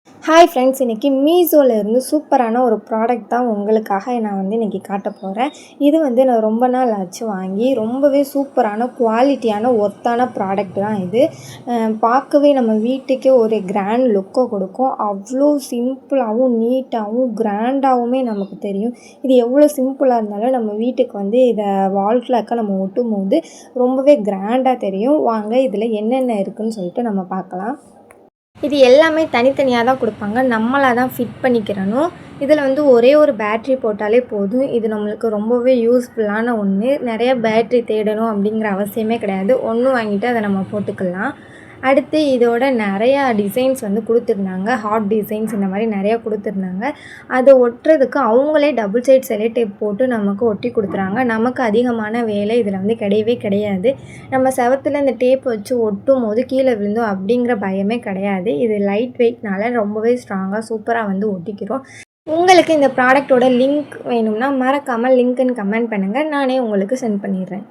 Hi friends, இன்றைக்கி மீஷோவில் இருந்து சூப்பரான ஒரு ப்ராடக்ட் தான் உங்களுக்காக நான் இன்றைக்கி காட்ட போகிறேன். இது நான் ரொம்ப நாள் ஆச்சு வாங்கி. ரொம்பவே சூப்பரான குவாலிட்டியான ஒர்த்தான ப்ராடக்ட் தான் இது. பார்க்கவே நம்ம வீட்டுக்கே ஒரு கிராண்ட் லுக்கை கொடுக்கும். அவ்வளோ சிம்பிளாகவும் நீட்டாகவும் கிராண்டாகவுமே நமக்கு தெரியும். இது எவ்வளோ சிம்பிளாக இருந்தாலும் நம்ம வீட்டுக்கு இதை வால் கிளாக்கை நம்ம ஒட்டும் போது ரொம்பவே கிராண்டாக தெரியும். வாங்க இதில் என்னென்ன இருக்குதுன்னு சொல்லிட்டு நம்ம பார்க்கலாம். இது எல்லாமே தனித்தனியாக தான் கொடுப்பாங்க. நம்மளாக தான் ஃபிட் பண்ணிக்கிறணும். இதில் ஒரே ஒரு பேட்ரி போட்டாலே போதும். இது நம்மளுக்கு ரொம்பவே யூஸ்ஃபுல்லான ஒன்று. நிறைய பேட்ரி தேடணும் அப்படிங்கிற அவசியமே கிடையாது. ஒன்று வாங்கிட்டு அதை நம்ம போட்டுக்கலாம். அடுத்து இதோட நிறையா டிசைன்ஸ் கொடுத்துருந்தாங்க. ஹார்ட் டிசைன்ஸ் இந்த மாதிரி நிறையா கொடுத்துருந்தாங்க. அதை ஒட்டுறதுக்கு அவங்களே டபுள் சைட் செல்லோ டேப் போட்டு நமக்கு ஒட்டி கொடுத்துறாங்க. நமக்கு அதிகமான வேலை இதில் கிடையவே கிடையாது. நம்ம செவத்தில் இந்த டேப் வச்சு ஒட்டும் போது கீழே விழுந்தோம் அப்படிங்கிற பயமே கிடையாது. இது லைட் வெயிட்னால ரொம்பவே ஸ்ட்ராங்காக சூப்பராக ஒட்டிக்கிறோம். உங்களுக்கு இந்த ப்ராடக்டோட லிங்க் வேணும்னா மறக்காமல் லிங்க்குன்னு கமெண்ட் பண்ணுங்கள். நானே உங்களுக்கு சென்ட் பண்ணிடுறேன்.